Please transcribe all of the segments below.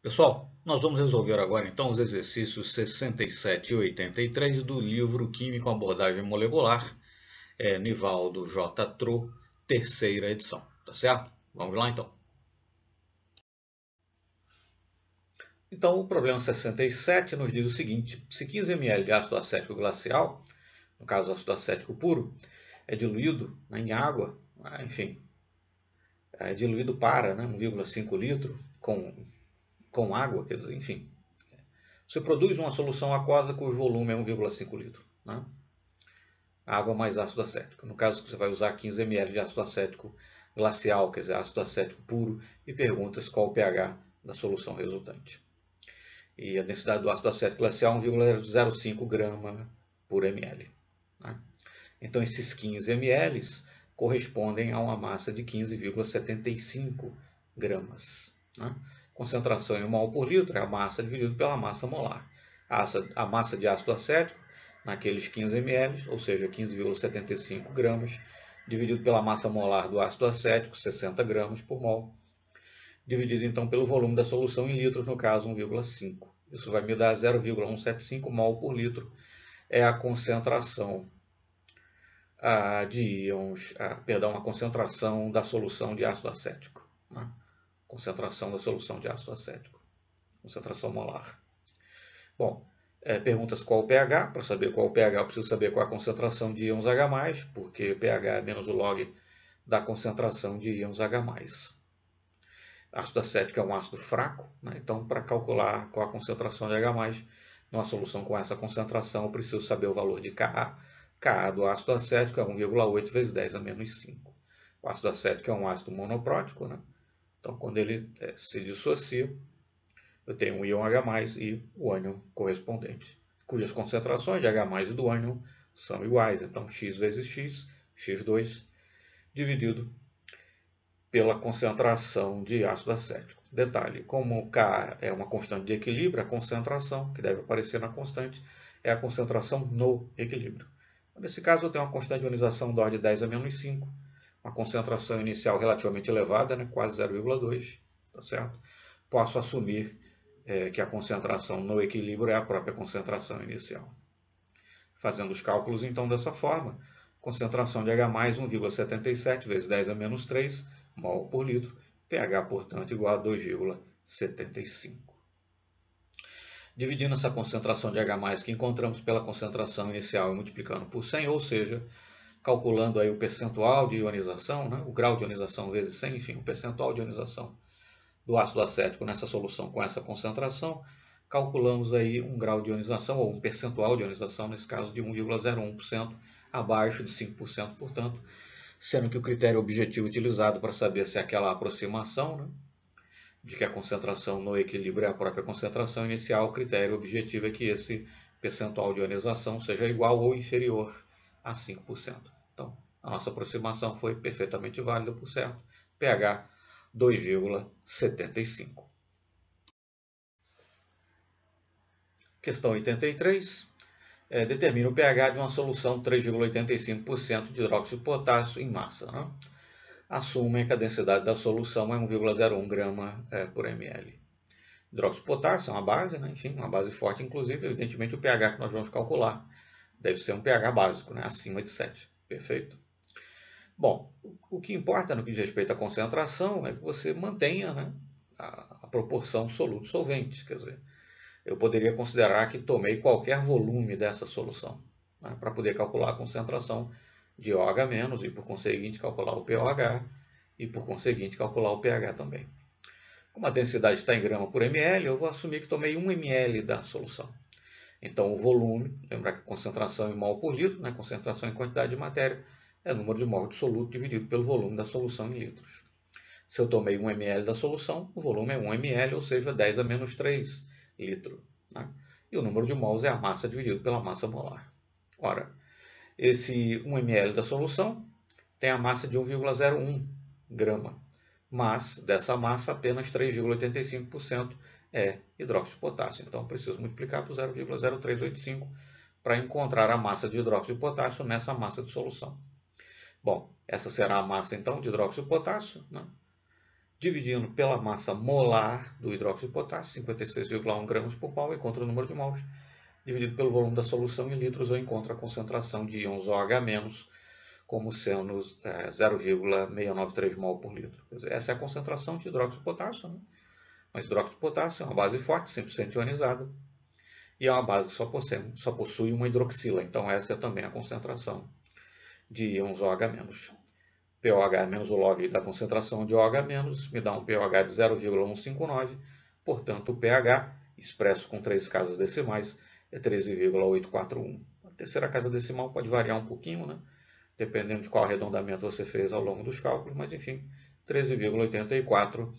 Pessoal, nós vamos resolver agora então os exercícios 67 e 83 do livro Química com Abordagem Molecular, Nivaldo J. Tro, terceira edição, tá certo? Vamos lá então. Então o problema 67 nos diz o seguinte: se 15 ml de ácido acético glacial, no caso ácido acético puro, é diluído em água, enfim, é diluído para 1,5 litro com água, quer dizer, enfim, você produz uma solução aquosa cujo volume é 1,5 litro. Né? Água mais ácido acético. No caso, você vai usar 15 ml de ácido acético glacial, quer dizer, ácido acético puro, e perguntas qual o pH da solução resultante. E a densidade do ácido acético glacial é 1,05 grama por ml. Né? Então, esses 15 ml correspondem a uma massa de 15,75 gramas. Né? Concentração em mol por litro é a massa dividido pela massa molar. A massa de ácido acético, naqueles 15 ml, ou seja, 15,75 gramas, dividido pela massa molar do ácido acético, 60 gramas por mol, dividido então pelo volume da solução em litros, no caso 1,5. Isso vai me dar 0,175 mol por litro, é a concentração de íons, a concentração da solução de ácido acético. Né? Concentração da solução de ácido acético. Concentração molar. Bom, perguntas qual o pH. Para saber qual o pH, eu preciso saber qual a concentração de íons H+, porque pH é menos o log da concentração de íons H+. Ácido acético é um ácido fraco, né? Então, para calcular qual a concentração de H+, numa solução com essa concentração, eu preciso saber o valor de Ka. Ka do ácido acético é 1,8 vezes 10 a menos 5. O ácido acético é um ácido monoprótico, né? Então, quando ele se dissocia, eu tenho um íon H+, e o ânion correspondente, cujas concentrações de H+, e do ânion são iguais. Então, x vezes x, x2, dividido pela concentração de ácido acético. Detalhe, como K é uma constante de equilíbrio, a concentração, que deve aparecer na constante, é a concentração no equilíbrio. Nesse caso, eu tenho uma constante de ionização da ordem de 10 a menos 5, uma concentração inicial relativamente elevada, né, quase 0,2, tá certo? Posso assumir que a concentração no equilíbrio é a própria concentração inicial. Fazendo os cálculos, então, dessa forma, concentração de H+, 1,77 vezes 10 a menos 3 mol por litro, pH, portanto, igual a 2,75. Dividindo essa concentração de H+, que encontramos pela concentração inicial e multiplicando por 100, ou seja, calculando aí o percentual de ionização, né, o grau de ionização vezes 100, enfim, o percentual de ionização do ácido acético nessa solução com essa concentração, calculamos aí um grau de ionização, ou um percentual de ionização, nesse caso de 1,01%, abaixo de 5%, portanto, sendo que o critério objetivo utilizado para saber se é aquela aproximação, né, de que a concentração no equilíbrio é a própria concentração inicial, o critério objetivo é que esse percentual de ionização seja igual ou inferior a 5%. Então, a nossa aproximação foi perfeitamente válida, por certo, pH 2,75. Questão 83. Determina o pH de uma solução 3,85% de hidróxido de potássio em massa. Né? Assumem que a densidade da solução é 1,01 grama por ml. Hidróxido de potássio é uma base, né? Enfim, uma base forte, inclusive, evidentemente o pH que nós vamos calcular deve ser um pH básico, né? Acima de 7. Perfeito? Bom, o que importa no que diz respeito à concentração é que você mantenha, né, a proporção soluto-solvente. Quer dizer, eu poderia considerar que tomei qualquer volume dessa solução, né, para poder calcular a concentração de OH- e, por conseguinte, calcular o pOH e, por conseguinte, calcular o pH também. Como a densidade está em grama por ml, eu vou assumir que tomei 1 ml da solução. Então, o volume, lembrar que a concentração em mol por litro, né, concentração em quantidade de matéria, é o número de mol de soluto dividido pelo volume da solução em litros. Se eu tomei 1 ml da solução, o volume é 1 ml, ou seja, 10 a menos 3 litros. Né? E o número de mols é a massa dividido pela massa molar. Ora, esse 1 ml da solução tem a massa de 1,01 grama, mas dessa massa apenas 3,85% é hidróxido de potássio. Então, preciso multiplicar por 0,0385 para encontrar a massa de hidróxido de potássio nessa massa de solução. Bom, essa será a massa, então, de hidróxido de potássio, né, dividindo pela massa molar do hidróxido de potássio, 56,1 gramas por mol, encontra o número de mols, dividido pelo volume da solução em litros, eu encontro a concentração de íons OH- como sendo 0,693 mol por litro. Quer dizer, essa é a concentração de hidróxido de potássio, né? Mas hidróxido de potássio é uma base forte, 100% ionizada, e é uma base que só possui uma hidroxila, então essa é também a concentração de íons OH-. pOH menos o log da concentração de OH- me dá um pOH de 0,159, portanto o pH, expresso com 3 casas decimais, é 13,841. A terceira casa decimal pode variar um pouquinho, né? Dependendo de qual arredondamento você fez ao longo dos cálculos, mas enfim, 13,84.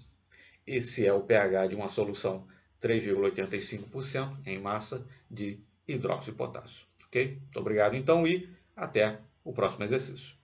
Esse é o pH de uma solução 3,85% em massa de hidróxido de potássio. Ok? Muito obrigado então e até o próximo exercício.